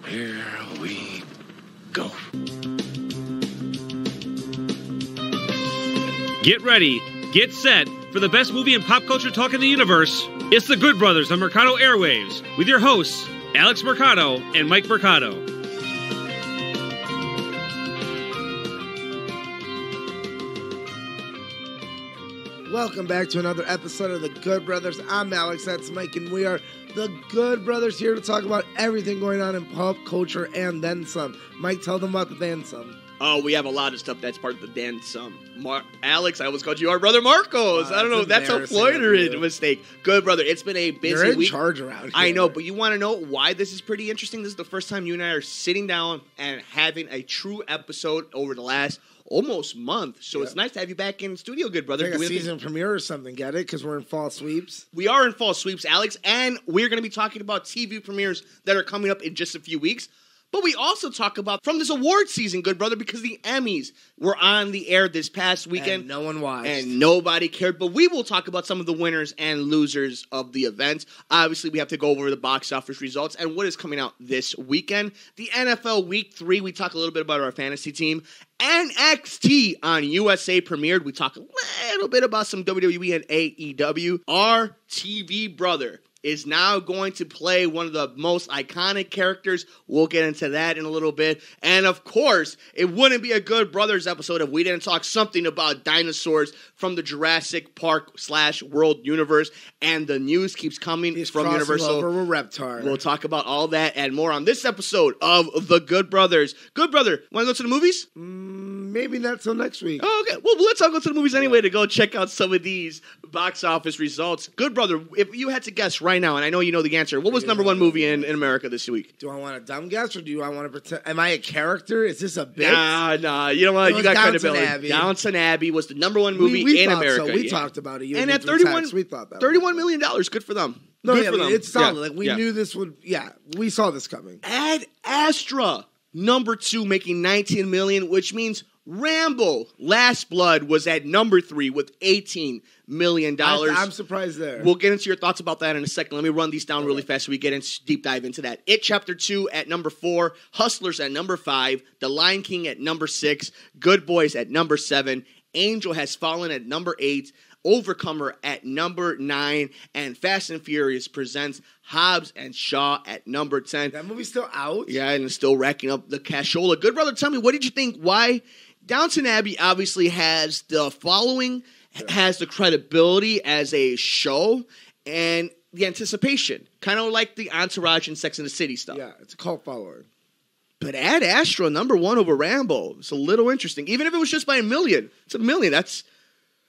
Here we go. Get ready, get set for the best movie and pop culture talk in the universe. It's The Good Brothers on Mercado Airwaves with your hosts, Alex Mercado and Mike Mercado. Welcome back to another episode of The Good Brothers. I'm Alex, that's Mike, and we are The Good Brothers here to talk about everything going on in pop culture and then some. Mike, tell them about the then some. Oh, we have a lot of stuff that's part of the then some. Alex, I always called you our brother Marcos. I don't know. That's a Florida mistake. Good brother. It's been a busy You're in week. charge around here. I know, but you want to know why this is pretty interesting? This is the first time you and I are sitting down and having a true episode over the last almost month. So It's nice to have you back in studio, good brother. Like a season premiere or something, get it? Because we're in fall sweeps. We are in fall sweeps, Alex, and we're going to be talking about TV premieres that are coming up in just a few weeks. But we also talk about from this award season, good brother, because the Emmys were on the air this past weekend. And no one watched. And nobody cared. But we will talk about some of the winners and losers of the event. Obviously, we have to go over the box office results and what is coming out this weekend. The NFL Week 3, we talk a little bit about our fantasy team. NXT on USA premiered. We talk a little bit about some WWE and AEW. Our TV brother is now going to play one of the most iconic characters. We'll get into that in a little bit. And of course, it wouldn't be a Good Brothers episode if we didn't talk something about dinosaurs from the Jurassic Park/World universe. And the news keeps coming from Universal. Over with Reptar. We'll talk about all that and more on this episode of The Good Brothers. Good brother, want to go to the movies? Maybe not till next week. Oh, okay. Well, let's all go to the movies anyway to go check out some of these box office results. Good brother, if you had to guess right now, and I know you know the answer, what was number one movie in America this week? Do I want a dumb guess or do I want to pretend? Am I a character? Is this a bit? Nah. You know what? You got credibility. Abbey. Downton Abbey was the number one movie in America. So. We talked about it. And at $31 million, good for them. No, good for them. It's solid. We knew this would. Yeah, we saw this coming. Ad Astra, number 2, making $19 million, which means Rambo, Last Blood was at number 3 with $18 million. I'm surprised there. We'll get into your thoughts about that in a second. Let me run these down really fast so we get into deep dive into that. It Chapter 2 at number 4, Hustlers at number 5, The Lion King at number 6, Good Boys at number 7, Angel Has Fallen at number 8, Overcomer at number 9, and Fast and Furious presents Hobbs and Shaw at number 10. That movie's still out? Yeah, and it's still racking up the cashola. Good brother, tell me, what did you think? Why? Downton Abbey obviously has the following, has the credibility as a show, and the anticipation. Kind of like the Entourage and Sex and the City stuff. Yeah, it's a cult follower. But Ad Astra, number 1 over Rambo. It's a little interesting. Even if it was just by $1 million. It's $1 million.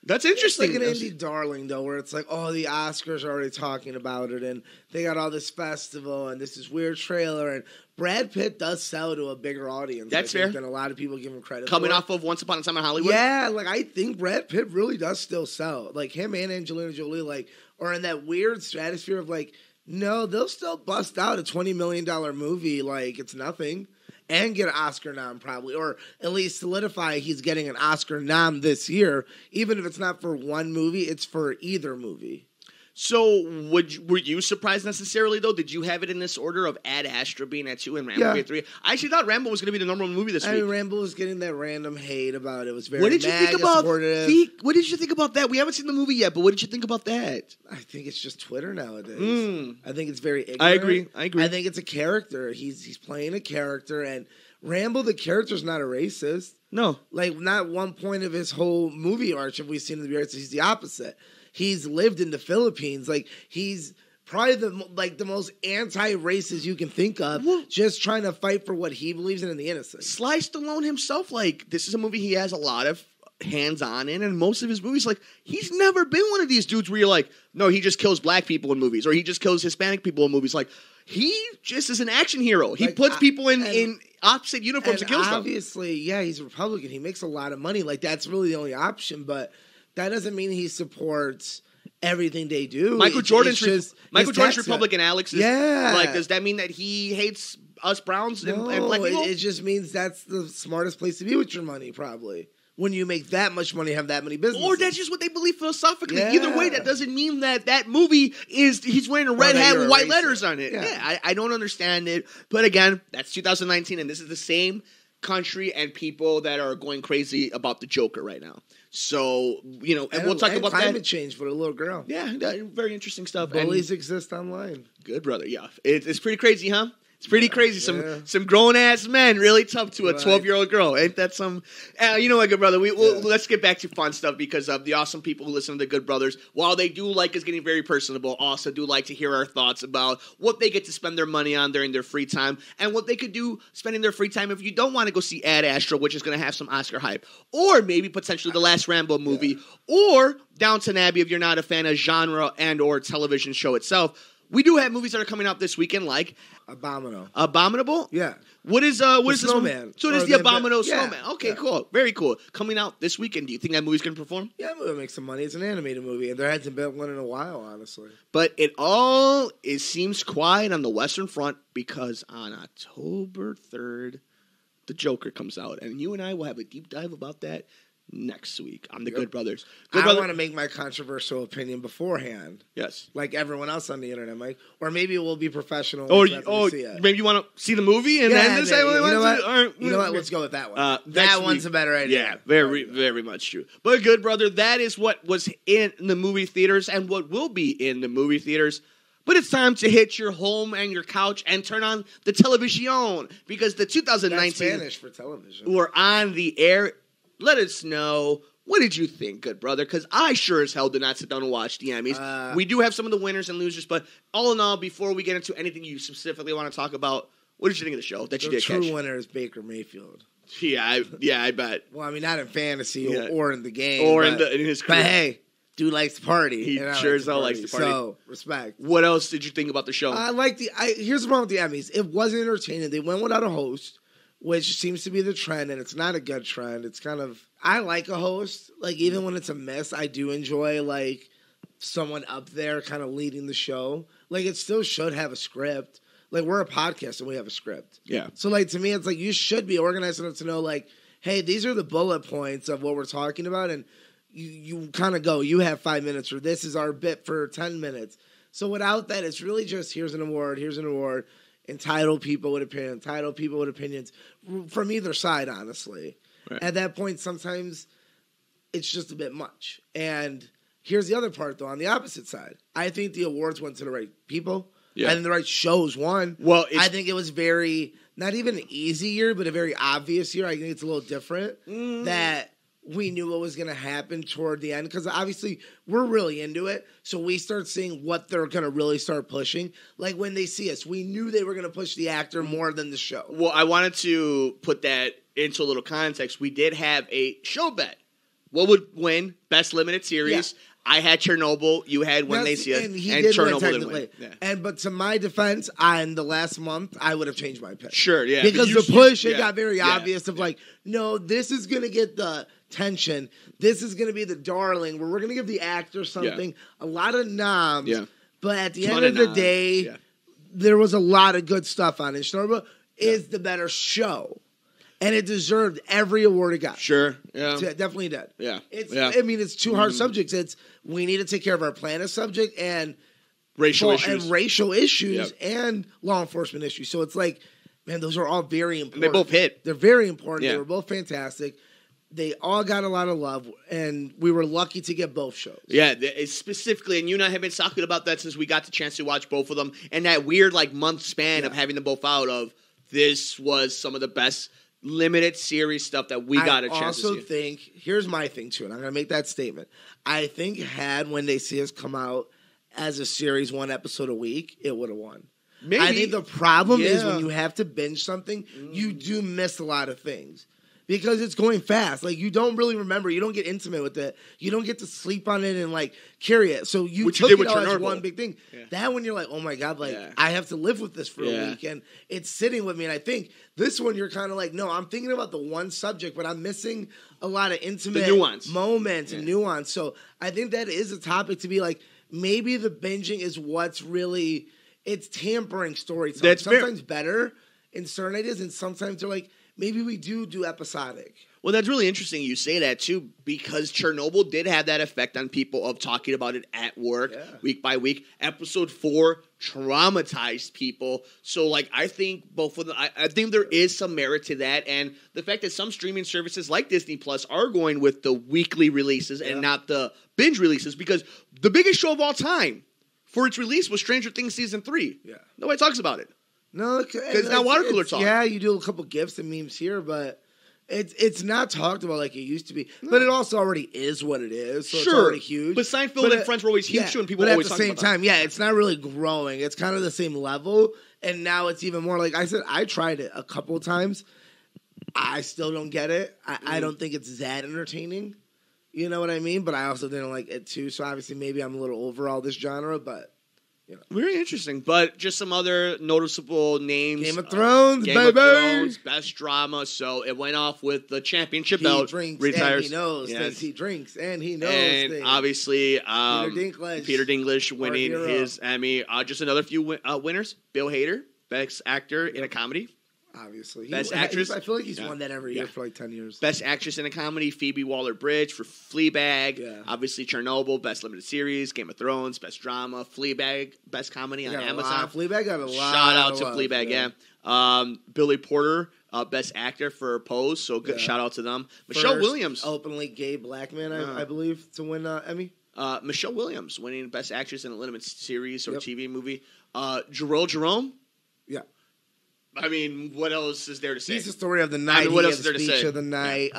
That's interesting. It's like an indie darling, though, where it's like, oh, the Oscars are already talking about it, and they got all this festival, and this is weird trailer, and Brad Pitt does sell to a bigger audience. That's fair. Than a lot of people give him credit Coming for. off of Once Upon a Time in Hollywood? Yeah, like, I think Brad Pitt really does still sell. Like, him and Angelina Jolie, like, are in that weird stratosphere of, like, no, they'll still bust out a $20 million movie like it's nothing. And get an Oscar nom probably, or at least solidify he's getting an Oscar nom this year. Even if it's not for one movie, it's for either movie. So were you surprised necessarily, though? Did you have it in this order of Ad Astra being at 2 and Rambo at 3? I actually thought Rambo was going to be the number 1 movie this week. I mean, Rambo was getting that random hate about it. It was very What did you think about supportive. What did you think about that? We haven't seen the movie yet, but what did you think about that? I think it's just Twitter nowadays. I think it's very ignorant. I agree. I think it's a character. He's playing a character, and Rambo, the character's not a racist. No. Like, not one point of his whole movie arch have we seen in the racist. He's the opposite. He's lived in the Philippines. Like, he's probably the most anti-racist you can think of, just trying to fight for what he believes in the innocent. Sly Stallone himself, like, this is a movie he has a lot of hands-on in, and most of his movies, like, he's never been one of these dudes where you're like, no, he just kills black people in movies, or he just kills Hispanic people in movies. Like, he just is an action hero. He puts people in opposite uniforms and kills them. Obviously, yeah, he's a Republican. He makes a lot of money. Like, that's really the only option, but that doesn't mean he supports everything they do. Michael Jordan's Republican, Alex. Yeah. Like, does that mean that he hates us Browns and black people? It just means that's the smartest place to be with your money, probably. when you make that much money, have that many businesses. Or that's just what they believe philosophically. Yeah. Either way, that doesn't mean that movie he's wearing a red hat with white letters on it. Yeah, I don't understand it. But again, that's 2019, and this is the same country and people that are going crazy about the Joker right now. So, and we'll talk about climate change for a little girl. Yeah, very interesting stuff. Bullies exist online. Good, brother. Yeah, it's pretty crazy, huh? It's pretty crazy. Some grown ass men really tough to a 12-year-old girl. Ain't that some? You know what, good brother? Let's get back to fun stuff because the awesome people who listen to the Good Brothers, while they do like us getting very personable, also do like to hear our thoughts about what they get to spend their money on during their free time and what they could do spending their free time if you don't want to go see Ad Astra, which is going to have some Oscar hype, or maybe potentially the last Rambo movie, or Downton Abbey if you're not a fan of genre and or television show itself. We do have movies that are coming out this weekend, like Abominable. Yeah. What is this Snowman? One? So it is the Abominable Snowman. Okay, cool, very cool. Coming out this weekend. Do you think that movie's gonna perform? Yeah, it'll make some money. It's an animated movie, and there hasn't been one in a while, honestly. But it seems quiet on the Western Front because on October 3rd, the Joker comes out, and you and I will have a deep dive about that next week on the Good Brothers. I want to make my controversial opinion beforehand. Yes. Like everyone else on the internet, Mike. Or maybe we'll be professional. Maybe you want to see the movie and then decide what you want to. You know what? Let's go with that one. That one's a better idea. Yeah, very much true. But Good Brother, that is what was in the movie theaters and what will be in the movie theaters. But it's time to hit your home and your couch and turn on the television because the 2019 That's Spanish for television. We're on the air. Let us know. What did you think, Good Brother? Because I sure as hell did not sit down and watch the Emmys. We do have some of the winners and losers, but all in all, before we get into anything you specifically want to talk about, what did you think of the show that you did catch? The true winner is Baker Mayfield. Yeah, I bet. Well, I mean, not in fantasy or in the game. Or in his career. But hey, dude likes to party. He sure as hell likes to party. So, respect. What else did you think about the show? Here's the problem with the Emmys. It wasn't entertaining. They went without a host, which seems to be the trend, and it's not a good trend. It's kind of... I like a host. Like, even when it's a mess, I do enjoy, like, someone up there kind of leading the show. Like, it still should have a script. Like, we're a podcast, and we have a script. Yeah. So, like, to me, it's like, you should be organized enough to know, like, hey, these are the bullet points of what we're talking about, and you kind of go, you have 5 minutes, or this is our bit for 10 minutes. So, without that, it's really just, here's an award, entitled people with opinions from either side, honestly. Right. At that point, sometimes it's just a bit much. And here's the other part, though, on the opposite side. I think the awards went to the right people. Yeah. I think the right shows won. Well, I think it was very, not even an easy year, but a very obvious year. I think it's a little different that we knew what was going to happen toward the end because obviously we're really into it. So we start seeing what they're going to really start pushing. Like when they see us, we knew they were going to push the actor more than the show. Well, I wanted to put that into a little context. We did have a show bet. What would win? Best limited series. Yeah. I had Chernobyl. You had When They See Us. And Chernobyl didn't win. Yeah. But to my defense, on the last month, I would have changed my pick. Sure, yeah. Because the push, it got very obvious of like, no, this is going to get the tension. This is going to be the darling where we're going to give the actor something. A lot of noms. Yeah. But at the end of the day, there was a lot of good stuff on it. Chernobyl is the better show. And it deserved every award it got. Sure, yeah. It definitely did. Yeah. I mean, it's two hard subjects. It's we need to take care of our planet subject and racial issues and law enforcement issues. So it's like, man, those are all very important. And they both hit. They're very important. Yeah. They were both fantastic. They all got a lot of love, and we were lucky to get both shows. Yeah, specifically, and you and I have been talking about that since we got the chance to watch both of them, and that weird month span of having them both out of this was some of the best limited series stuff that we got a chance to see. I also think, here's my thing too, and I'm going to make that statement. I think had When They See Us come out as a series, 1 episode a week, it would have won. Maybe. I think the problem is when you have to binge something, you do miss a lot of things. Because it's going fast. Like, you don't really remember. You don't get intimate with it. You don't get to sleep on it and, carry it. So you took it all as one big thing. Yeah. That one, you're like, oh, my God, I have to live with this for a week. And it's sitting with me. And I think this one, you're kind of like, no, I'm thinking about the one subject, but I'm missing a lot of intimate moments and nuance. So I think that is a topic to be like, maybe the binging is what's really, it's tampering storytelling. That's sometimes better in certain ideas, and sometimes they're like, maybe we do episodic. Well, that's really interesting you say that, too, because Chernobyl did have that effect on people of talking about it at work week by week. Episode 4 traumatized people. So, like, I think both of them, I think there is some merit to that. And the fact that some streaming services like Disney Plus are going with the weekly releases and not the binge releases, because the biggest show of all time for its release was Stranger Things Season 3. Yeah. Nobody talks about it. No, because it's not water cooler talk. Yeah, you do a couple GIFs and memes here, but it's not talked about like it used to be. No. But it also already is what it is, so it's already huge. But Seinfeld and Friends were always huge, and people always talk about it. But at the same time, it's not really growing. It's kind of the same level, and now it's even more. Like I said, I tried it a couple of times. I still don't get it. I don't think it's that entertaining. You know what I mean? But I also didn't like it too, so obviously maybe I'm a little over all this genre, but... Very interesting, but just some other noticeable names. Game of Thrones, Game of Thrones, best drama. So it went off with the championship belt. He drinks retires. And he knows things. He drinks and he knows and things. Obviously, Peter Dinklage winning his Emmy. Just another few winners. Bill Hader, best actor in a comedy. Obviously. Best actress. I feel like he's won that every year for like 10 years. Best actress in a comedy, Phoebe Waller-Bridge for Fleabag. Yeah. Obviously, Chernobyl, best limited series. Game of Thrones, best drama. Fleabag, best comedy on Amazon. Fleabag got a lot. Shout out to Fleabag, Billy Porter, best actor for Pose. So good shout out to them. Michelle Williams. Openly gay black man, I believe, to win Emmy. Michelle Williams winning best actress in a limited series or TV movie. Jerome Jerome. Yeah. I mean, what else is there to say? He's the story of the night. What else is there to say? Speech of the night.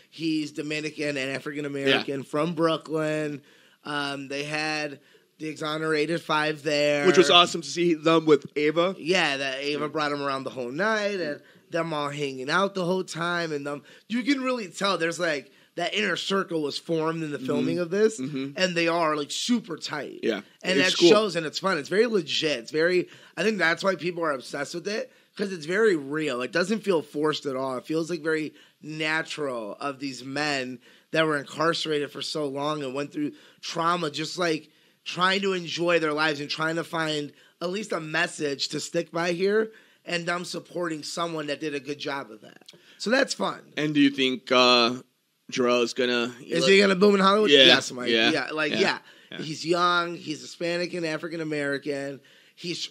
He's Dominican and African American from Brooklyn. They had the Exonerated Five there, which was awesome to see them with Ava. Yeah, that Ava brought him around the whole night, and them all hanging out the whole time, and you can really tell there's like that inner circle was formed in the filming of this, and they are like super tight. Yeah, and that shows, and it's fun. It's very legit. It's very. I think that's why people are obsessed with it. Because it's very real. It doesn't feel forced at all. It feels like very natural of these men that were incarcerated for so long and went through trauma, just like trying to enjoy their lives and trying to find at least a message to stick by here, and them supporting someone that did a good job of that. So that's fun. And do you think Jarrell's gonna... Is he gonna boom in Hollywood? Yeah. Yes, Mike. Yeah. He's young. He's Hispanic and African American. He's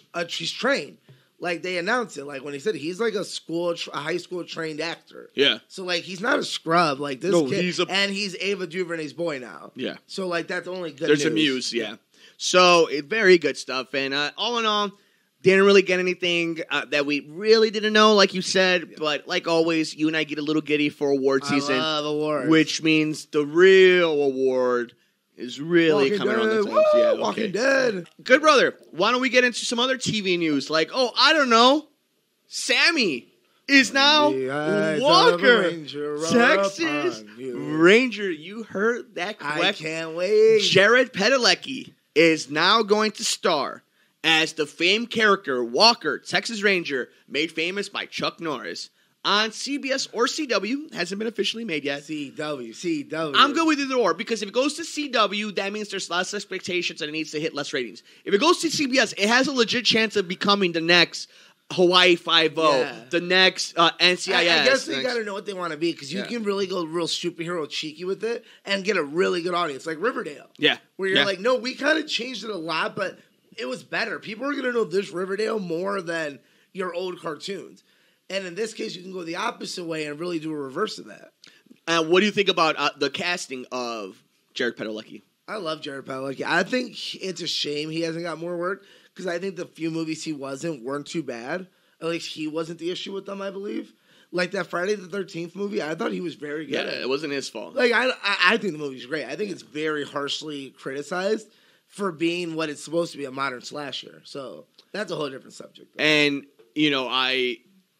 trained. Like, they announced it. Like, when he said he's like a high school trained actor. Yeah. So, like, he's not a scrub. Like, this kid. And he's Ava DuVernay's boy now. Yeah. So, like, that's only good news. There's a muse, yeah. So, very good stuff. And all in all, didn't really get anything that we really didn't know, like you said. Yeah. But, like always, you and I get a little giddy for award season. I love awards. Which means the real award is really Walking coming Dead. around the time. Woo! Yeah, okay. Walking Dead. Good brother. Why don't we get into some other TV news? Like, I don't know. Sammy is now Walker, Texas Ranger. You heard that correct? I can't wait. Jared Padelicki is now going to star as the famed character Walker, Texas Ranger, made famous by Chuck Norris, on CBS or CW. Hasn't been officially made yet. CW. I'm good with either or, because if it goes to CW, that means there's less expectations and it needs to hit less ratings. If it goes to CBS, it has a legit chance of becoming the next Hawaii Five-0, the next NCIS. I guess they got to know what they want to be, because you can really go real superhero cheeky with it and get a really good audience, like Riverdale. Yeah. Where you're like, no, we kind of changed it a lot, but it was better. People are going to know this Riverdale more than your old cartoons. And in this case, you can go the opposite way and really do a reverse of that. What do you think about the casting of Jared Padalecki? I love Jared Padalecki. I think it's a shame he hasn't got more work, because I think the few movies he weren't too bad. At least he wasn't the issue with them, I believe. Like that Friday the 13th movie, I thought he was very good. Yeah, it wasn't his fault. Like I think the movie's great. I think it's very harshly criticized for being what it's supposed to be, a modern slasher. So that's a whole different subject, though. And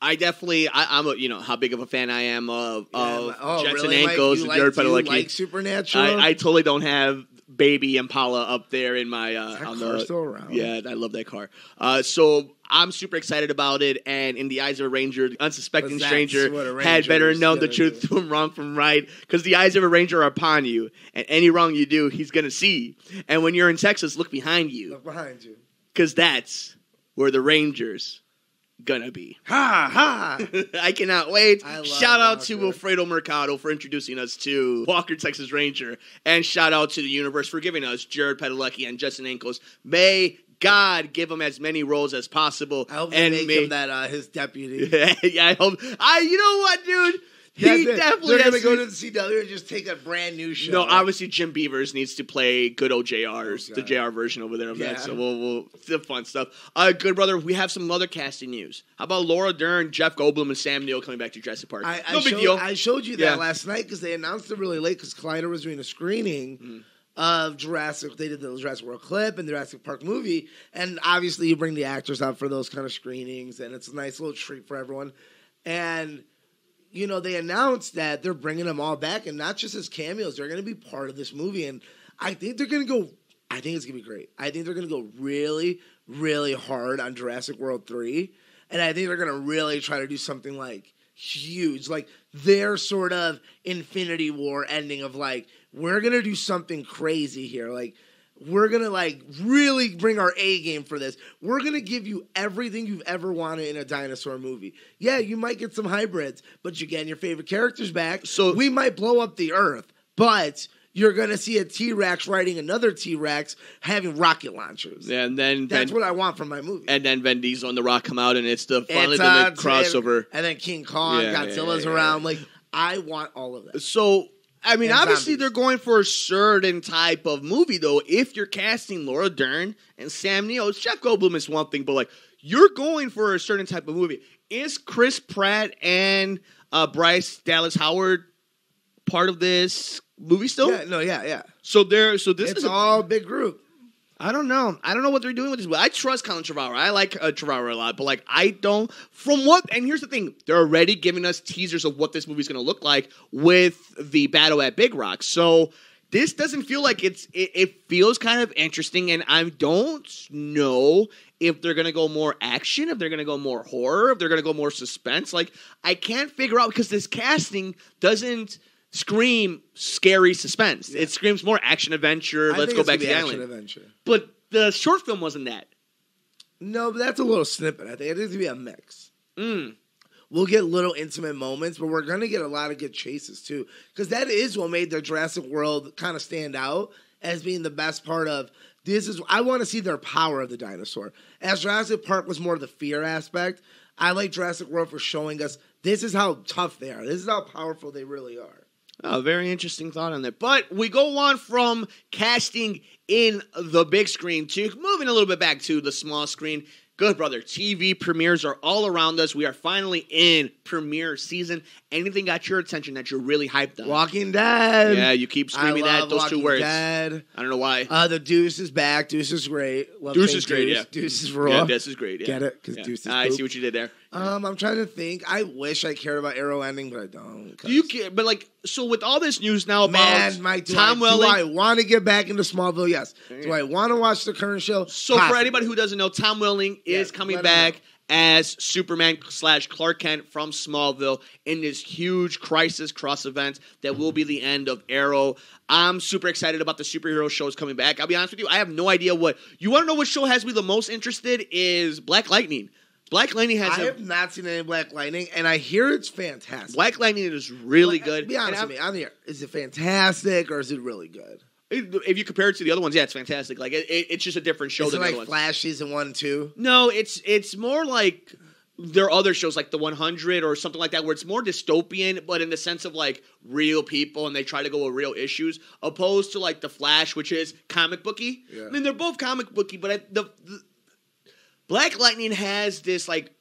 I definitely, I'm how big of a fan I am of Jets really, and Ankles and Jared Padalecki. You like Supernatural? I totally don't have Baby Impala up there in my car still around. Yeah, I love that car. So I'm super excited about it. And in the eyes of a ranger, the unsuspecting stranger had better known the truth from wrong from right, because the eyes of a ranger are upon you, and any wrong you do, he's gonna see. And when you're in Texas, look behind you. Look behind you, because that's where the Rangers gonna be? Ha ha! I cannot wait. I love Shout out to Walker. Alfredo Mercado for introducing us to Walker, Texas Ranger. And shout out to the universe for giving us Jared Padelicki and Justin Ankles. May God give him as many roles as possible. I hope they make him that his deputy. Yeah, I hope. You know what, dude? He definitely they're has gonna go to the CW and just take a brand new show. No, obviously Jim Beavers needs to play good old JR's, Oh, the God. JR version over there of Yeah. that. So we'll the fun stuff. Good brother, we have some other casting news. How about Laura Dern, Jeff Goldblum, and Sam Neill coming back to Jurassic Park? No big deal. I showed you that Yeah. last night because they announced it really late because Collider was doing a screening of Jurassic. They did the Jurassic World clip and the Jurassic Park movie, and obviously you bring the actors out for those kind of screenings, and it's a nice little treat for everyone. And you know, they announced that they're bringing them all back, and not just as cameos. They're going to be part of this movie, and I think they're going to go. I think it's going to be great. I think they're going to go really, really hard on Jurassic World 3, and I think they're going to really try to do something like huge, like their sort of Infinity War ending of like, we're going to do something crazy here, like. We're going to, like, really bring our A game for this. We're going to give you everything you've ever wanted in a dinosaur movie. Yeah, you might get some hybrids, but you're getting your favorite characters back. So we might blow up the Earth, but you're going to see a T-Rex riding another T-Rex having rocket launchers. Yeah, and then That's what I want from my movie. And then Vin Diesel and The Rock come out, and it's finally It's, the crossover. And then King Kong, Godzilla's around. Like, I want all of that. So, I mean, And obviously zombies. they're going for a certain type of movie, though. If you're casting Laura Dern and Sam Neill, Jeff Goldblum is one thing, but like you're going for a certain type of movie. Is Chris Pratt and Bryce Dallas Howard part of this movie still? Yeah. So this It's is all big group. I don't know. I don't know what they're doing with this. But I trust Colin Trevorrow. I like Trevorrow a lot, but like I don't. From what? And here's the thing: they're already giving us teasers of what this movie's going to look like with the battle at Big Rock. So this doesn't feel like it feels kind of interesting, and I don't know if they're going to go more action, if they're going to go more horror, if they're going to go more suspense. Like I can't figure out because this casting doesn't scream scary suspense. Yeah. It screams more action adventure. Let's go back to the island. Adventure. But the short film wasn't that. No, but that's a little snippet. I think it needs to be a mix. Mm. We'll get little intimate moments, but we're going to get a lot of good chases too. Because that is what made the Jurassic World kind of stand out as being the best part of this. I want to see their power of the dinosaur. As Jurassic Park was more the fear aspect, I like Jurassic World for showing us this is how tough they are. This is how powerful they really are. Oh, very interesting thought on that. But we go on from casting in the big screen to moving a little bit back to the small screen. Good brother, TV premieres are all around us. We are finally in premiere season. Anything got your attention that you're really hyped on? Walking Dead. Yeah, you keep screaming those Walking two words. Dead. I don't know why. The Deuce is back. Deuce is great. Love Deuce saying is great, yeah. Deuce is raw. Yeah, Deuce is great, yeah. Get it? Because Deuce is I poop. see what you did there. I'm trying to think. I wish I cared about Arrow ending, but I don't. Do you care? But like, so with all this news now about Man, Mike, do Tom I Welling, want to get back into Smallville? Yes. Do I want to watch the current show? so for Possibly. anybody who doesn't know, Tom Welling is coming back as Superman / Clark Kent from Smallville in this huge Crisis Cross event that will be the end of Arrow. I'm super excited about the superhero shows coming back. I'll be honest with you, I have no idea what... You want to know what show has me the most interested is Black Lightning. Black Lightning has... I have not seen any Black Lightning, and I hear it's fantastic. Black Lightning is really good. Be honest with me. On the air, is it fantastic or is it really good? If you compare it to the other ones, yeah, it's fantastic. Like it's just a different show Is than it the like other ones. Flash season 1, 2? No, it's more like their other shows, like The 100 or something like that, where it's more dystopian, but in the sense of like real people and they try to go with real issues, opposed to like The Flash, which is comic booky. Yeah. I mean, they're both comic booky, but the Black Lightning has this like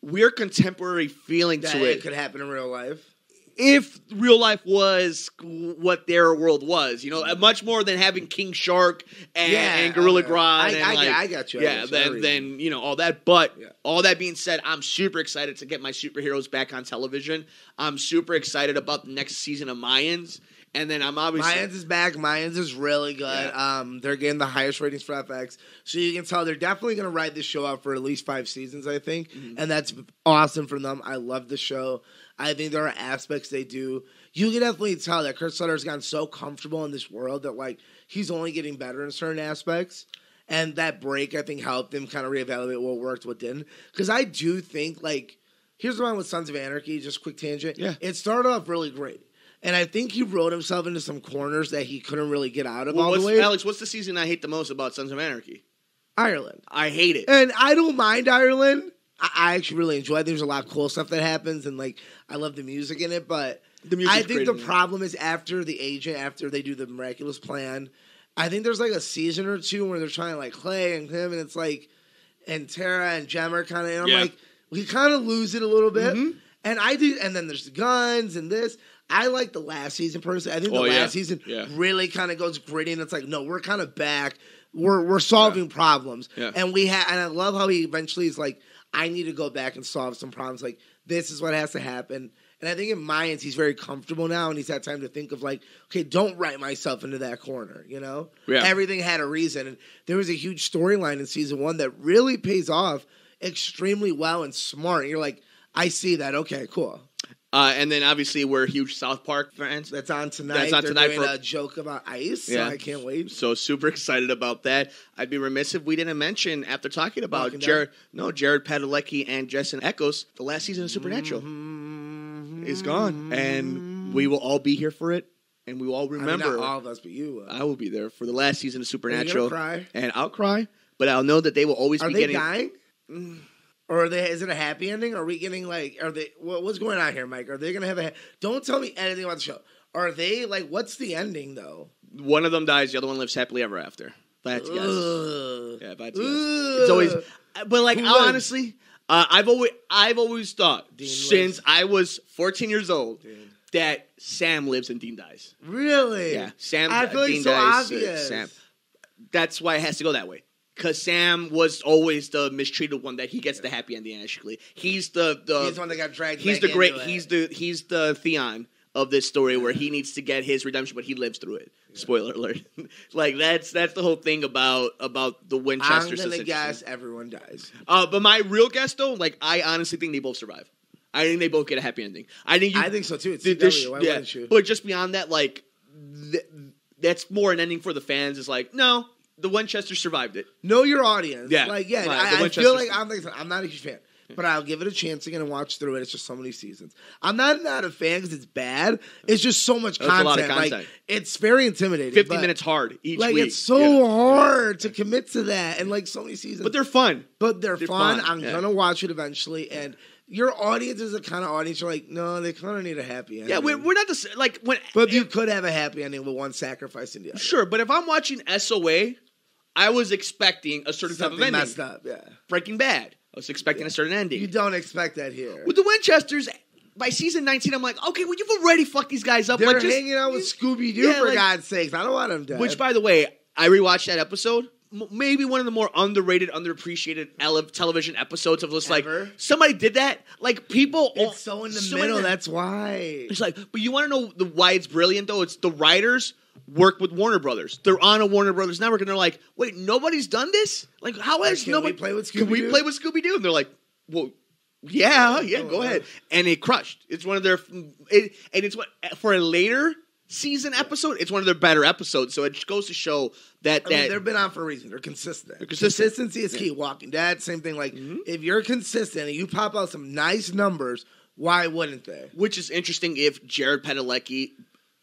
weird contemporary feeling That to it. it could happen in real life. If real life was what their world was, you know, much more than having King Shark and Gorilla Grodd. I got you. Then you know all that. But all that being said, I'm super excited to get my superheroes back on television. I'm super excited about the next season of Mayans. And then I'm obviously... Mayans is back. Mayans is really good. Yeah. They're getting the highest ratings for FX. So you can tell they're definitely going to ride this show out for at least 5 seasons, I think. Mm-hmm. And that's awesome for them. I love the show. I think there are aspects they do. You can definitely tell that Kurt Sutter's gotten so comfortable in this world that, like, he's only getting better in certain aspects. And that break, I think, helped him kind of reevaluate what worked, what didn't. Because I do think, like, here's the one with Sons of Anarchy, just quick tangent. Yeah. It started off really great. And I think he wrote himself into some corners that he couldn't really get out of all the way. Alex, what's the season I hate the most about Sons of Anarchy? Ireland. I hate it. And I don't mind Ireland. I actually really enjoy it. I think there's a lot of cool stuff that happens, and, like, I love the music in it. But I think the problem is after the agent, after they do the miraculous plan, I think there's like a season or two where they're trying to like Clay and him, and it's like, and Tara and Jem are kind of, and I'm like, we kind of lose it a little bit. Mm-hmm. And I do, and then there's the guns and this. I like the last season personally. I think the last season really kind of goes gritty, and it's like, no, we're kind of back. We're solving problems, and and I love how he eventually is like, I need to go back and solve some problems. Like, this is what has to happen. And I think in Mayans, he's very comfortable now, and he's had time to think of, like, okay, don't write myself into that corner, you know? Yeah. Everything had a reason. And there was a huge storyline in season 1 that really pays off extremely well and smart. And you're like, I see that. Okay, cool. And then, obviously, we're huge South Park fans. That's on tonight. They're doing a joke about ice, so I can't wait. So super excited about that. I'd be remiss if we didn't mention, after talking about Jared Padelicki and Jensen Ackles, the last season of Supernatural is gone. And we will all be here for it. And we will all remember. I mean, not all of us, but you. I will be there for the last season of Supernatural. Are you gonna cry? And I'll cry. But I'll know that they will always be getting... Are they dying? Or is it a happy ending? Are we getting what's going on here, Mike? Are they going to have don't tell me anything about the show. Are they, like, what's the ending, though? One of them dies, the other one lives happily ever after. If I had to guess. Yeah, if I had to guess. It's always, but, like, honestly, I've always thought, since I was 14 years old, that Sam lives and Dean dies. Really? Yeah. Sam, I feel like Dean so dies, obvious. Sam. That's why it has to go that way. Because Sam was always the mistreated one that he gets the happy ending. Actually, he's the one that got dragged. He's the great. He's the Theon of this story where he needs to get his redemption, but he lives through it. Yeah. Spoiler alert! Like that's the whole thing about the Winchester. I'm gonna guess everyone dies. But my real guess though, like I honestly think they both survive. I think they both get a happy ending. I think so too. It's CW. Why wouldn't you? But just beyond that, like that's more an ending for the fans. Is like no. The Winchester survived it. Know your audience. Yeah. Like, yeah, I feel like I'm not a huge fan. But I'll give it a chance again and watch through it. It's just so many seasons. I'm not a fan because it's bad. It's just so much content. A lot of content. Like, it's very intimidating. 50 minutes hard each week. It's so hard to commit to that. And, like, so many seasons. But they're fun. They're fun. I'm going to watch it eventually. And your audience is the kind of audience you're like, no, they kind of need a happy ending. Yeah, we're not the like when. But you could have a happy ending with one sacrifice in the other. Sure, but if I'm watching SOA, I was expecting a certain type of ending. Messed up, yeah. Breaking Bad. I was expecting a certain ending. You don't expect that here. With the Winchesters, by season 19, I'm like, okay, well, you've already fucked these guys up. They're hanging out with Scooby-Doo, for God's sakes. I don't want them dead. Which, by the way, I rewatched that episode. Maybe one of the more underrated, underappreciated television episodes of just ever? Like, somebody did that. Like, people... It's so in the middle, that's why. It's like, but you want to know why it's brilliant, though? It's the writers... work with Warner Brothers. They're on a Warner Brothers network, and they're like, "Wait, nobody's done this? Like, how has nobody play with Scooby-Doo? Can we play with Scooby-Doo?" And they're like, "Well, yeah, go ahead." And it crushed. It's one of their, it's what for a later season episode. It's one of their better episodes. So it goes to show that they've been on for a reason. They're consistent. Consistency is key. Walking Dead, same thing. Like if you're consistent and you pop out some nice numbers, why wouldn't they? Which is interesting if Jared Padelicki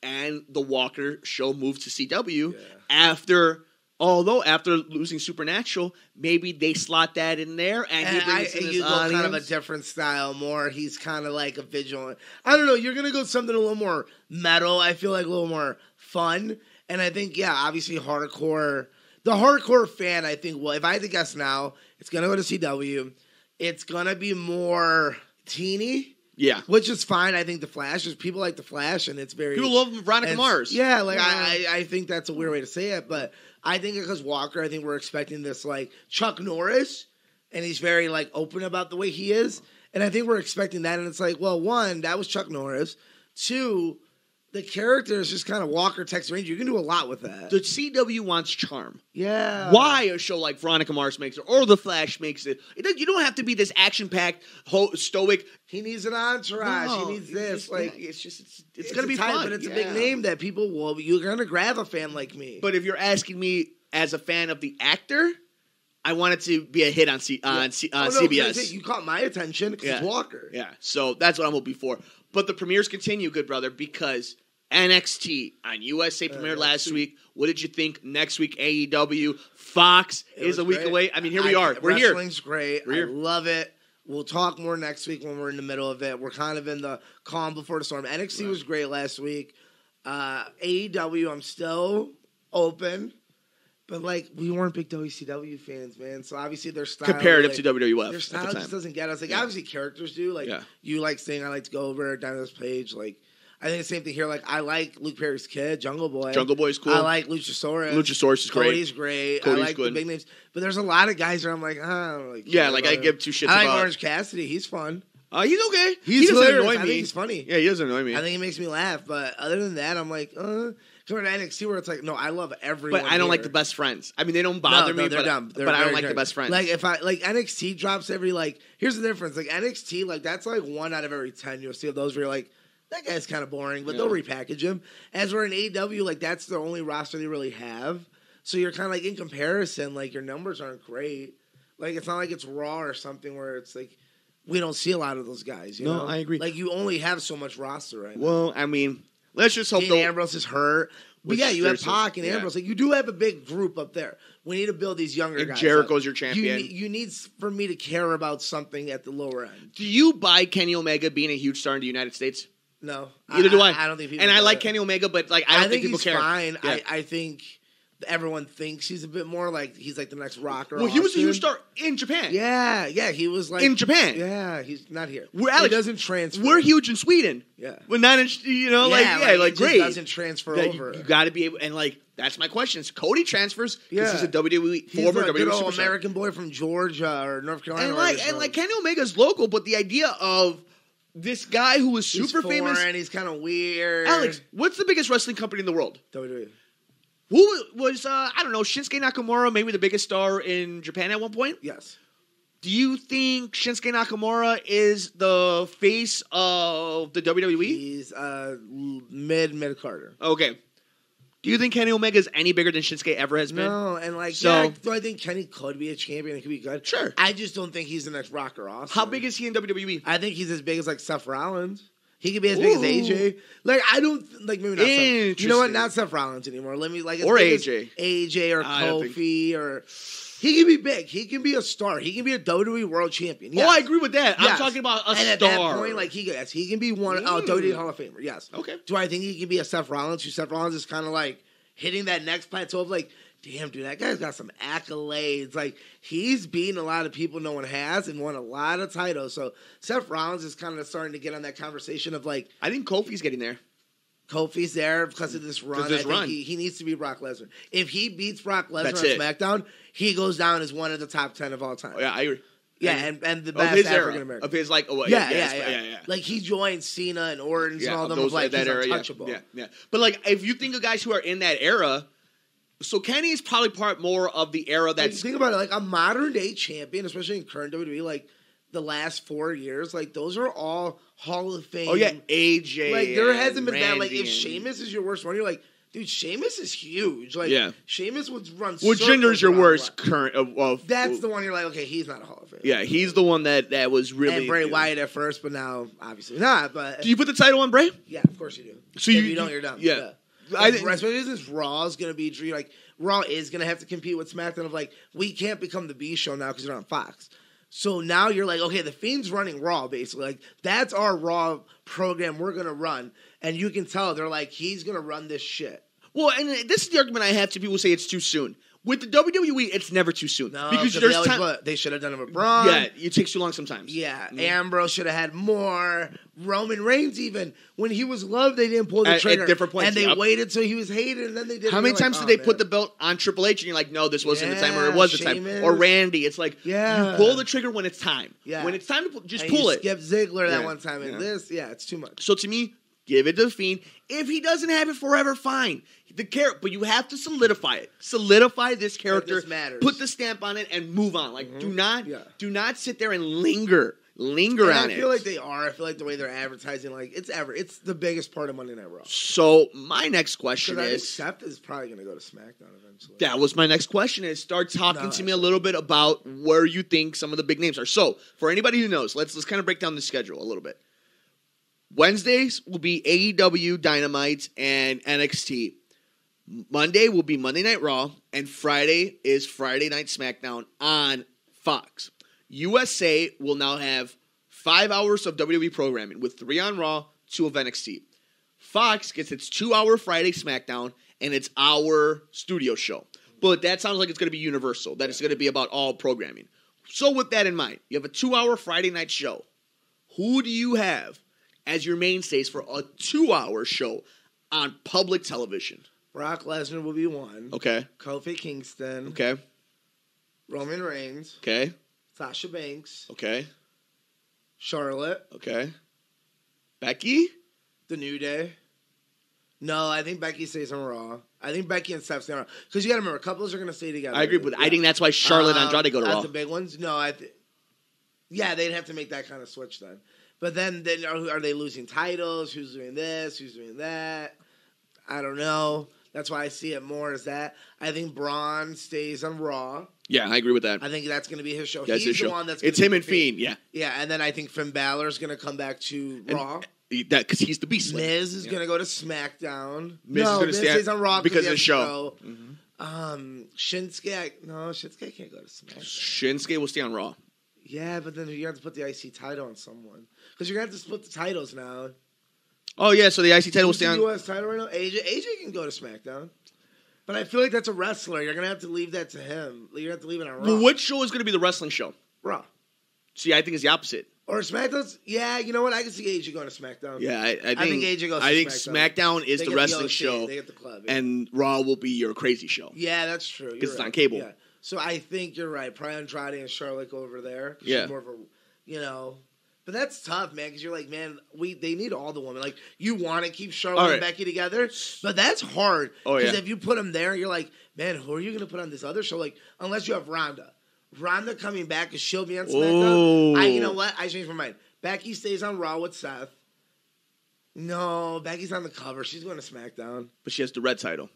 and the Walker show moved to CW after losing Supernatural, maybe they slot that in there and he brings in his audience. Kind of a different style, more. He's kind of like a vigilant. I don't know. You're gonna go something a little more metal. I feel like a little more fun, and I think obviously hardcore. The hardcore fan, I think. Well, if I had to guess now, it's gonna go to CW. It's gonna be more teeny. Yeah. Which is fine. I think The Flash is people like The Flash, and it's very... People love Veronica Mars. Yeah, like, I think that's a weird way to say it, but I think because Walker, I think we're expecting this, like, Chuck Norris, and he's very, like, open about the way he is, and I think we're expecting that, and it's like, well, one, that was Chuck Norris. Two, the character is just kind of Walker, Texas Ranger. You can do a lot with that. The CW wants charm. Yeah. Why a show like Veronica Mars makes it, or The Flash makes it? You don't have to be this action-packed, stoic. He needs an entourage. No, he needs this. It's going to be fun. But it's a big name that people will. You're going to grab a fan like me. But if you're asking me, as a fan of the actor, I want it to be a hit on CBS. You caught my attention because it's Walker. Yeah, so that's what I'm hoping for. But the premieres continue, good brother, because NXT on USA premiered last week. What did you think? Next week, AEW. Fox is a week away. I mean, here we are. We're here. Wrestling's great. I love it. We'll talk more next week when we're in the middle of it. We're kind of in the calm before the storm. NXT was great last week. AEW, I'm still open. But, like, we weren't big WCW fans, man. So, obviously, their style... Comparative to WWF. Their style just doesn't get us. Like, obviously, characters do. Like, you like saying, I like to go over down this page. Like, I think the same thing here. Like, I like Luke Perry's kid, Jungle Boy. Jungle Boy's cool. I like Luchasaurus. Luchasaurus is great. Cody's great. I like the big names. But there's a lot of guys where I'm like, I don't like... Yeah, like, I give two shits about... I like Orange Cassidy. He's fun. He's okay. He doesn't annoy me. I think he's funny. Yeah, he doesn't annoy me. I think he makes me laugh. But other than that, I'm like, Going to NXT where it's like, no, I love everyone. But I don't like the best friends. I mean, they don't bother me. They're dumb. But I don't like the best friends. Like if NXT drops every here's the difference. Like NXT, that's like 1 out of every 10 you'll see of those where you're like, that guy's kind of boring, but they'll repackage him. As we're in AEW, that's the only roster they really have. So you're kind of in comparison, your numbers aren't great. It's not like it's Raw or something where it's like we don't see a lot of those guys. You know? I agree. You only have so much roster right now. Well, I mean, let's just hope Dean Ambrose is hurt. But you have Pac and Ambrose. Yeah. You do have a big group up there. We need to build these younger guys. Jericho's your champion. You need for me to care about something at the lower end. Do you buy Kenny Omega being a huge star in the United States? No. Neither do I. I don't think people And I like Kenny Omega, but I don't think people he's care. Fine. Yeah. I think everyone thinks he's a bit more he's the next Rocker. Well, he was a huge star in Japan. Yeah, he was in Japan. Yeah, he's not here. Alex, he doesn't transfer. We're huge in Sweden. Yeah, we're not in, great. He doesn't transfer over. You got to be able, and that's my question. Cody transfers because he's a WWE he's former a WWE good old superstar. American boy from Georgia or North Carolina. And Kenny Omega's local, but the idea of this guy who was super famous and he's kind of weird. Alex, what's the biggest wrestling company in the world? WWE. Who was, I don't know, Shinsuke Nakamura, maybe the biggest star in Japan at one point? Yes. Do you think Shinsuke Nakamura is the face of the WWE? He's mid-Carter. Okay. Do you think Kenny Omega is any bigger than Shinsuke ever has been? No, and do I think Kenny could be a champion and could be good? Sure. I just don't think he's the next Rocker Austin. How big is he in WWE? I think he's as big as Seth Rollins. He could be as big as AJ. I don't maybe not. Seth. You know what? Not Seth Rollins anymore. Let me or AJ, AJ or Kofi or. He can be big. He can be a star. He can be a WWE World Champion. Yes. Oh, I agree with that. Yes. I'm talking about a star. And at that point, he can be one WWE Hall of Famer. Yes. Okay. Do I think he can be a Seth Rollins? Seth Rollins is kind of hitting that next plateau of damn, dude, that guy's got some accolades. He's beaten a lot of people no one has and won a lot of titles. So Seth Rollins is kind of starting to get on that conversation of I think Kofi's getting there. Kofi's there because of this run. I think he needs to be Brock Lesnar. If he beats Brock Lesnar on SmackDown, he goes down as one of the top 10 of all time. Oh, yeah, I agree. Yeah, and the best African American. Of his yeah. He joined Cena and Orton and all them of that he's era, untouchable. Yeah. But if you think of guys who are in that era, so Kenny is probably part more of the era that's... think about it, a modern day champion, especially in current WWE, the last 4 years, those are all Hall of Fame. Oh yeah, AJ. There hasn't been Randy that. If Sheamus is your worst one, you're like, dude, Sheamus is huge. Sheamus would run. What gender is your worst current? That's the one you're like, okay, he's not a Hall of Fame. Yeah, he's the one that was really. And Bray Wyatt at first, but now obviously not. But do you put the title on Bray? Yeah, of course you do. So if you don't, you're done. Yeah. Especially since Raw is going to be Raw is going to have to compete with SmackDown. Of we can't become the B show now because you're on Fox. So now you're okay, the Fiend's running Raw, basically. That's our Raw program we're going to run. And you can tell, they're he's going to run this shit. Well, and this is the argument I have to people who say it's too soon. With the WWE, it's never too soon. No, because there's time. They should have done it with Braun. Yeah, it takes too long sometimes. Yeah, Ambrose should have had more. Roman Reigns, even when he was loved, they didn't pull the trigger. At different points, and they waited till he was hated, and then they did. How many times did they put the belt on Triple H, and you're like, no, this wasn't the time, or it was the time, or Randy? It's you pull the trigger when it's time. Yeah, when it's time to pull it. Skip Ziggler that one time, and it's too much. So to me, give it to the Fiend. If he doesn't have it forever, fine. But you have to solidify it. Solidify this character. This matters. Put the stamp on it and move on. Do not sit there and linger. linger on I it. feel like they are. I feel like the way they're advertising, like it's the biggest part of Monday Night Raw. So my next question I think is, Seth is probably going to go to SmackDown eventually. that was my next question, is start talking to me a little bit about where you think some of the big names are. So for anybody who knows, let's kind of break down the schedule a little bit. Wednesdays will be AEW, Dynamite, and NXT. Monday will be Monday Night Raw, and Friday is Friday Night SmackDown on Fox. USA will now have 5 hours of WWE programming with 3 on Raw, 2 of NXT. Fox gets its 2-hour Friday SmackDown and its hour studio show. But that sounds like it's going to be universal, that it's going to be about all programming. So with that in mind, you have a 2-hour Friday night show. Who do you have as your mainstays for a 2-hour show on public television? Brock Lesnar will be one. Okay. Kofi Kingston. Okay. Roman Reigns. Okay. Sasha Banks. Okay. Charlotte. Okay. Becky? The New Day. No, I think Becky stays on Raw. I think Becky and Steph stay on Raw. Because you got to remember, couples are going to stay together. I agree, but I think that's why Charlotte and Andrade go to Raw. That's the big ones. No, yeah, they'd have to make that kind of switch then. But then are they losing titles? Who's doing this? Who's doing that? I don't know. That's why I see it more as that. I think Braun stays on Raw. Yeah, I agree with that. I think that's going to be his show. That's He's his the show. one that's it's him and Fiend, yeah. Yeah, and then I think Finn Balor's going to come back to Raw. Because he's the beast. Miz is going to go to SmackDown. Miz is going to stays on Raw because of the show. Shinsuke can't go to SmackDown. Shinsuke will stay on Raw. Yeah, but then you have to put the IC title on someone. Because you're going to have to split the titles now. Oh, yeah, so the IC title will stay on... the U.S. title right now? AJ can go to SmackDown. But I feel like that's a wrestler. You're going to have to leave that to him. You're going to have to leave it on Raw. Well, which show is going to be the wrestling show? Raw. See, I think it's the opposite. Or SmackDown's... Yeah, you know what? I can see AJ going to SmackDown. Yeah, I think AJ goes to SmackDown. I think SmackDown is the wrestling show. They get the club. Yeah. And Raw will be your crazy show. Yeah, that's true. Because it's on cable. Yeah. So I think you're right. Probably Andrade and Charlotte go over there. Yeah. She's more of a, But that's tough, man, because you're like, man, they need all the women. Like, you want to keep Charlotte and Becky together, but that's hard. Because if you put them there, you're like, man, who are you going to put on this other show? Like, unless you have Ronda. Ronda coming back, because she'll be on SmackDown. You know what? I changed my mind. Becky stays on Raw with Seth. No, Becky's on the cover. She's going to SmackDown. But she has the red title.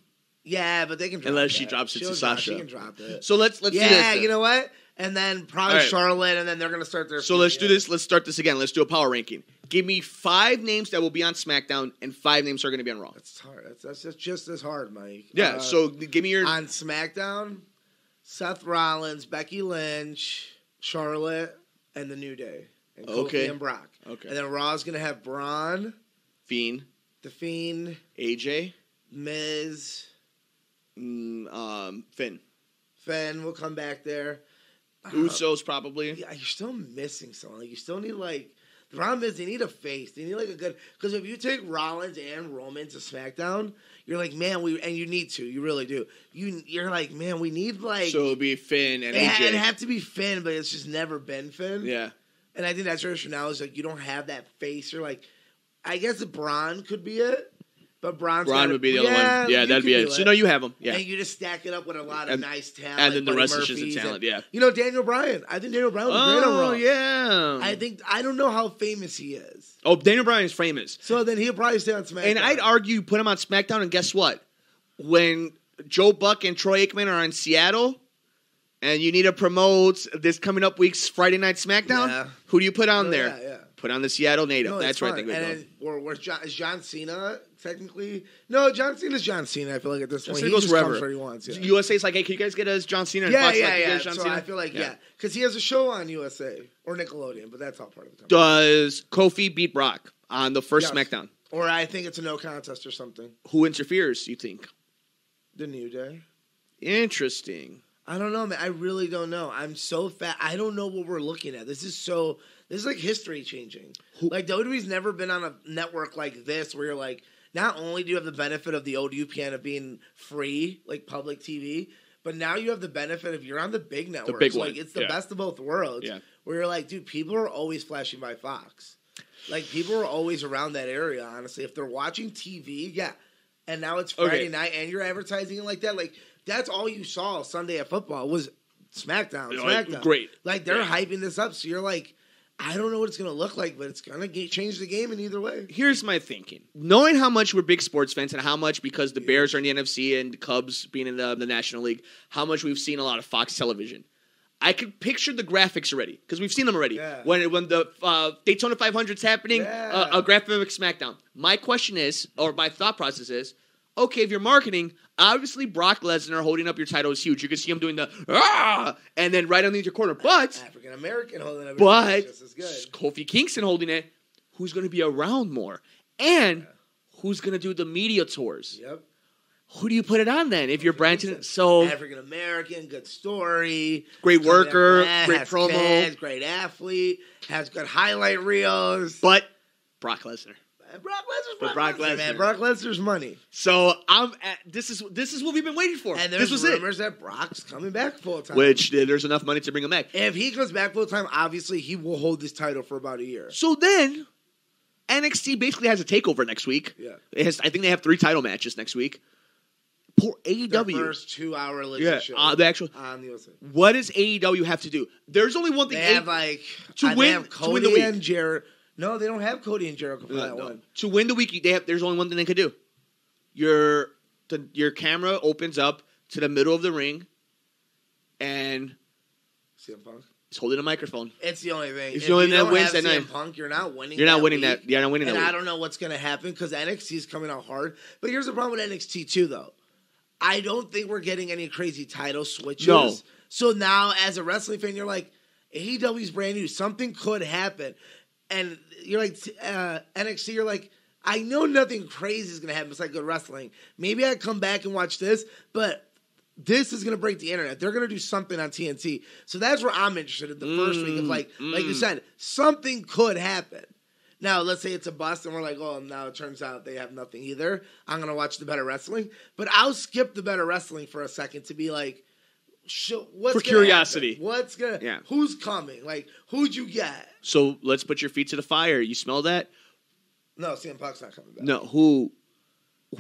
Yeah, but they can drop it. Unless she drops it to Sasha. She can drop it. So let's do this. Yeah, you know what? And then probably Charlotte, and then they're going to start their... So let's do this. Let's start this again. Let's do a power ranking. Give me 5 names that will be on SmackDown, and 5 names are going to be on Raw. That's hard. That's just as hard, Mike. Yeah, so give me your... On SmackDown, Seth Rollins, Becky Lynch, Charlotte, and The New Day. And Kofi and Brock. Okay. And then Raw's going to have Braun, Fiend, The Fiend, AJ, Miz, Finn. Finn will come back there. Usos probably. Yeah, you're still missing someone. Like, you still need, like... The problem is they need a face. They need, like, a good... Because if you take Rollins and Roman to SmackDown, you're like, man, and you need to. You really do. You're like, man, we need, like... So it'll be Finn and AJ. It'd have to be Finn, but it's just never been Finn. Yeah. And I think that's your issue now is, like, you don't have that face. You're like... I guess Braun could be it. But Braun would be the other one. Yeah, that'd be it. So, no, you have him. Yeah. And you just stack it up with a lot of nice talent. And then the rest Murphy's is just the talent, yeah. Daniel Bryan. I think Daniel Bryan would be great on Raw. Oh, yeah. I don't know how famous he is. Oh, Daniel Bryan is famous. So then he'll probably stay on SmackDown. And I'd argue put him on SmackDown, and guess what? When Joe Buck and Troy Aikman are in Seattle, and you need to promote this coming up week's Friday Night SmackDown, who do you put on there? Yeah. Put on the Seattle native. No, that's where I think we're going. Is John Cena technically? No, John Cena's John Cena. I feel like at this point Cena he goes just wherever. comes where he wants. Yeah. USA's like, hey, can you guys get us John Cena? And Yeah, Fox yeah. John So Cena? I feel like because he has a show on USA or Nickelodeon, but that's all part of the company. Does Kofi beat Brock on the first SmackDown? Or I think it's a no contest or something. Who interferes? You think? The New Day. Interesting. I don't know, man. I really don't know. I'm so fat. I don't know what we're looking at. This is like history changing. Like WWE's never been on a network like this where you're like, not only do you have the benefit of the old UPN of being free, like public TV, but now you have the benefit of you're on the big network. The big one. Like it's the best of both worlds. Yeah. Where you're like, dude, people are always flashing by Fox. Like people are always around that area, honestly. If they're watching TV, yeah. And now it's Friday night and you're advertising it like that. Like that's all you saw Sunday at football was SmackDown. Great. Like they're hyping this up. So you're like, I don't know what it's going to look like, but it's going to change the game in either way. Here's my thinking. Knowing how much we're big sports fans and how much, because the Bears are in the NFC and the Cubs being in the National League, how much we've seen a lot of Fox television. I could picture the graphics already, because we've seen them already. Yeah. When the Daytona 500's happening, a graphic of SmackDown. My question is, or my thought process is, okay, if you're marketing, obviously Brock Lesnar holding up your title is huge. You can see him doing the and then right underneath your corner. But African American holding it. But just as good. Kofi Kingston holding it. Who's going to be around more? And who's going to do the media tours? Yep. Who do you put it on then? If you're branding so African American, good story, great worker, great has promo, kids, great athlete, has good highlight reels. but Brock Lesnar. Brock Lesnar, man. Brock Lesnar's money. So this is what we've been waiting for. And there's rumors that Brock's coming back full time. Which there's enough money to bring him back. If he comes back full time, obviously he will hold this title for about a year. So then NXT basically has a takeover next week. Yeah. I think they have 3 title matches next week. Poor AEW. The first 2-hour legit show. The actual. On the USA. What does AEW have to do? There's only one thing. They have Cody to win the week. And Jericho. No, they don't have Cody and Jericho for that one. To win the week, there's only one thing they could do. Your camera opens up to the middle of the ring, and CM Punk. He's holding a microphone. It's the only thing. It's the only thing that wins that night. CM Punk, you're not winning. You're not winning that. You're not winning that. And week. I don't know what's going to happen because NXT is coming out hard. But here's the problem with NXT too, though. I don't think we're getting any crazy title switches. No. So now, as a wrestling fan, you're like, AEW's brand new. Something could happen. And you're like, NXT, you're like, I know nothing crazy is going to happen. It's like good wrestling. Maybe I come back and watch this, but this is going to break the internet. They're going to do something on TNT. So that's where I'm interested in the first week of like you said, something could happen. Now, let's say it's a bust and we're like, oh, now it turns out they have nothing either. I'm going to watch the better wrestling. But I'll skip the better wrestling for a second to be like, what's for curiosity. Happen? Who's coming? Like, who'd you get? So let's put your feet to the fire. You smell that? No, CM Punk's not coming back. No, who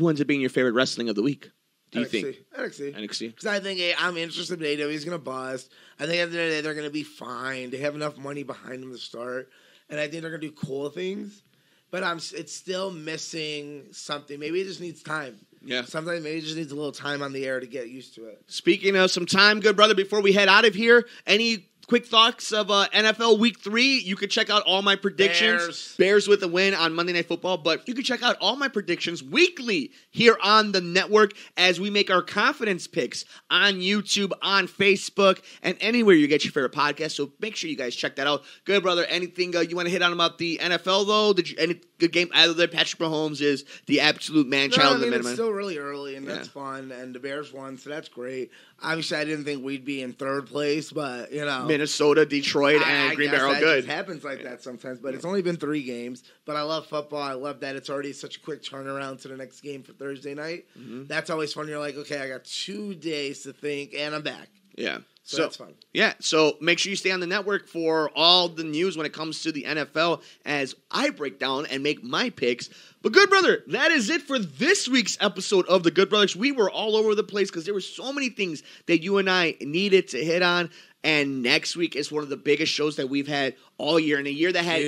ends up being your favorite wrestling of the week? Do you think? NXT. Because I think I'm interested in AEW. He's going to bust. I think at the end of the day, they're going to be fine. They have enough money behind them to start. And I think they're going to do cool things. But it's still missing something. Maybe it just needs time. Yeah. Sometimes maybe it just needs a little time on the air to get used to it. Speaking of some time, good brother, before we head out of here, any quick thoughts of NFL Week 3? You can check out all my predictions. Bears with a win on Monday Night Football. But you can check out all my predictions weekly here on the network as we make our confidence picks on YouTube, on Facebook, and anywhere you get your favorite podcast. So make sure you guys check that out. Good brother, anything you want to hit on about the NFL, though? Any good game? Either than Patrick Mahomes is the absolute man-child of the minimum. It's still really early, and that's fun. And the Bears won, so that's great. Obviously, I didn't think we'd be in third place, but, Minnesota, Detroit, and Green Bay are all good. It happens like that sometimes, but it's only been 3 games. But I love football. I love that it's already such a quick turnaround to the next game for Thursday night. Mm-hmm. That's always fun. You're like, okay, I got 2 days to think, and I'm back. Yeah. So that's fun. Yeah, so make sure you stay on the network for all the news when it comes to the NFL as I break down and make my picks. But good brother, that is it for this week's episode of The Good Brothers. We were all over the place because there were so many things that you and I needed to hit on. And next week is one of the biggest shows that we've had all year. In a year that had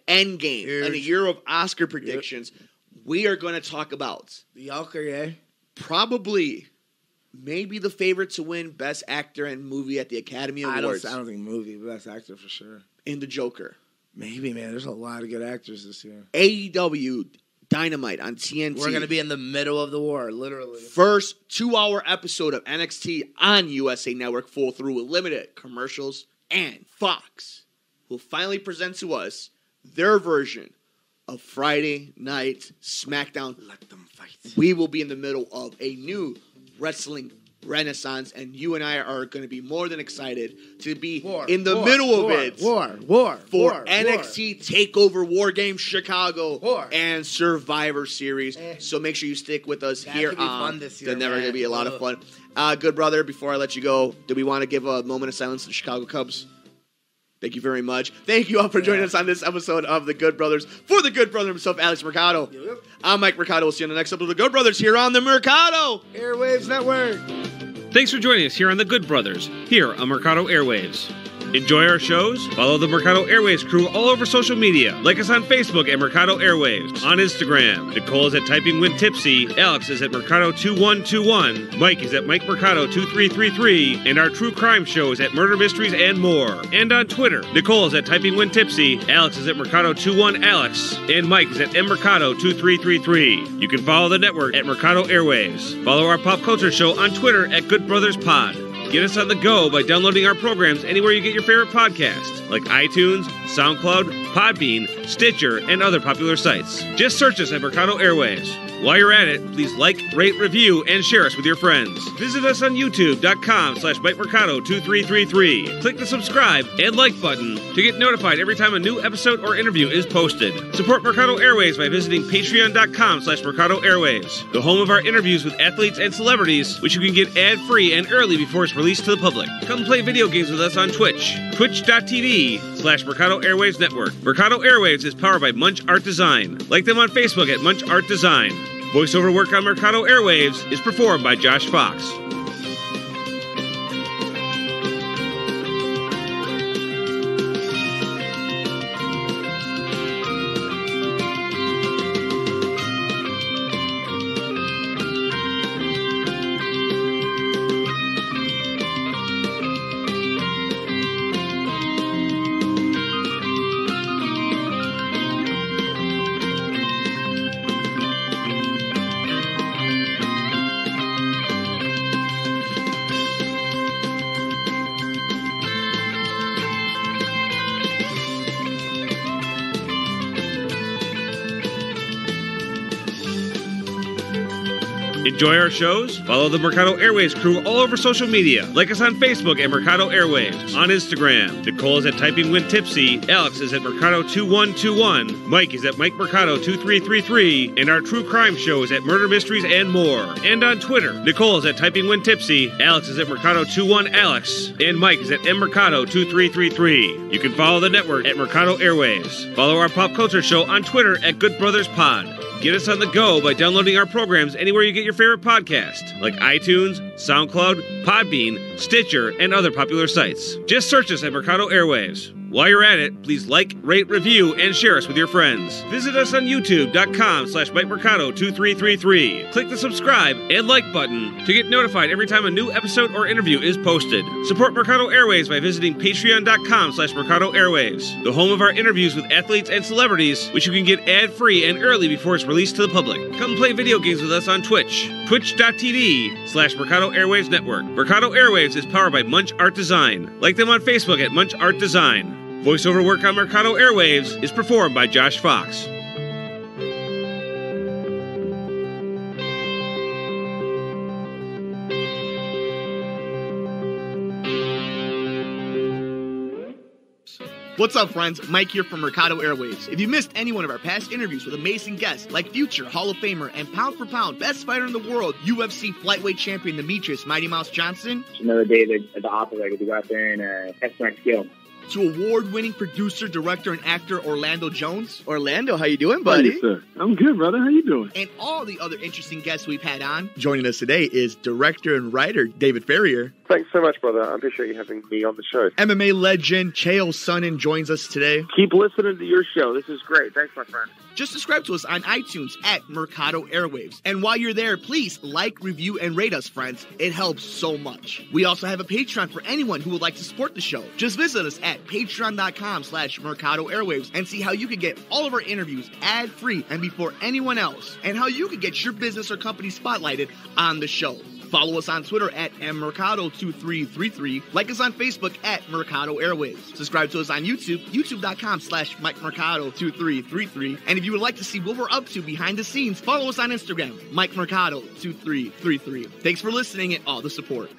Endgame, and a year of Oscar predictions. Yep. We are going to talk about the Oscar, probably maybe the favorite to win Best Actor and Movie at the Academy Awards. I don't think movie, but Best Actor for sure. In The Joker. Maybe, man. There's a lot of good actors this year. AEW Dynamite on TNT. We're going to be in the middle of the war, literally. First 2-hour episode of NXT on USA Network, full through with limited commercials. And Fox will finally present to us their version of Friday Night SmackDown. Let them fight. We will be in the middle of a new wrestling renaissance, and you and I are going to be more than excited to be in the middle of it. For NXT TakeOver War Games Chicago and Survivor Series. So make sure you stick with us here on the Never Going to Be a lot of fun. Good brother, before I let you go, do we want to give a moment of silence to the Chicago Cubs? Thank you very much. Thank you all for joining us on this episode of The Good Brothers. For the good brother himself, Alex Mercado. Yep. I'm Mike Mercado. We'll see you on the next episode of The Good Brothers here on the Mercado Airwaves Network. Thanks for joining us here on The Good Brothers, here on Mercado Airwaves. Enjoy our shows? Follow the Mercado Airwaves crew all over social media. Like us on Facebook at Mercado Airwaves. On Instagram, Nicole is at Typing When Tipsy, Alex is at Mercado2121, Mike is at Mike Mercado2333, and our true crime show is at Murder Mysteries and More. And on Twitter, Nicole is at Typing When Tipsy, Alex is at Mercado21Alex, and Mike is at Mercado2333. You can follow the network at Mercado Airwaves. Follow our pop culture show on Twitter at Good Brothers Pod. Get us on the go by downloading our programs anywhere you get your favorite podcasts, like iTunes, SoundCloud, Podbean, Stitcher, and other popular sites. Just search us at Mercado Airwaves. While you're at it, please like, rate, review, and share us with your friends. Visit us on youtube.com/Mike Mercado 2333. Click the subscribe and like button to get notified every time a new episode or interview is posted. Support Mercado Airwaves by visiting patreon.com/Mercado Airwaves, the home of our interviews with athletes and celebrities, which you can get ad-free and early before it's released to the public. Come play video games with us on Twitch, twitch.tv/Mercado Airwaves Network. Mercado Airwaves is powered by Munch Art Design. Like them on Facebook at Munch Art Design. Voiceover work on Mercado Airwaves is performed by Josh Fox. Enjoy our shows? Follow the Mercado Airwaves crew all over social media. Like us on Facebook at Mercado Airwaves. On Instagram, Nicole is at Typing When Tipsy, Alex is at Mercado2121, Mike is at Mike Mercado2333, and our true crime show is at Murder Mysteries and More. And on Twitter, Nicole is at Typing When Tipsy, Alex is at Mercado21Alex, and Mike is at Mercado2333. You can follow the network at Mercado Airwaves. Follow our pop culture show on Twitter at Good Brothers Pod. Get us on the go by downloading our programs anywhere you get your favorite podcast, like iTunes, SoundCloud, Podbean, Stitcher, and other popular sites. Just search us at Mercado Airwaves. While you're at it, please like, rate, review, and share us with your friends. Visit us on youtube.com/Mike Mercado 2333. Click the subscribe and like button to get notified every time a new episode or interview is posted. Support Mercado Airwaves by visiting patreon.com/Mercado Airwaves, the home of our interviews with athletes and celebrities, which you can get ad-free and early before it's released to the public. Come play video games with us on Twitch, twitch.tv/Mercado Airwaves Network. Mercado Airwaves is powered by Munch Art Design. Like them on Facebook at Munch Art Design. Voiceover work on Mercado Airwaves is performed by Josh Fox. What's up, friends? Mike here from Mercado Airwaves. If you missed any one of our past interviews with amazing guests like future Hall of Famer and pound for pound best fighter in the world, UFC flyweight champion Demetrius Mighty Mouse Johnson, another day at the office, I get to go out there and test my skill. to award-winning producer, director, and actor Orlando Jones. Orlando, how you doing, buddy? Hey, sir. I'm good, brother. How you doing? And all the other interesting guests we've had on. Joining us today is director and writer David Ferrier. Thanks so much, brother. I appreciate you having me on the show. MMA legend Chael Sonnen joins us today. Keep listening to your show. This is great. Thanks, my friend. Just subscribe to us on iTunes at Mercado Airwaves. And while you're there, please like, review, and rate us, friends. It helps so much. We also have a Patreon for anyone who would like to support the show. Just visit us at patreon.com/Mercado Airwaves and see how you can get all of our interviews ad-free and before anyone else, and how you can get your business or company spotlighted on the show. Follow us on Twitter at mmercado2333. Like us on Facebook at Mercado Airwaves. Subscribe to us on YouTube, youtube.com/Mike Mercado2333. And if you would like to see what we're up to behind the scenes, follow us on Instagram, Mike Mercado2333. Thanks for listening and all the support.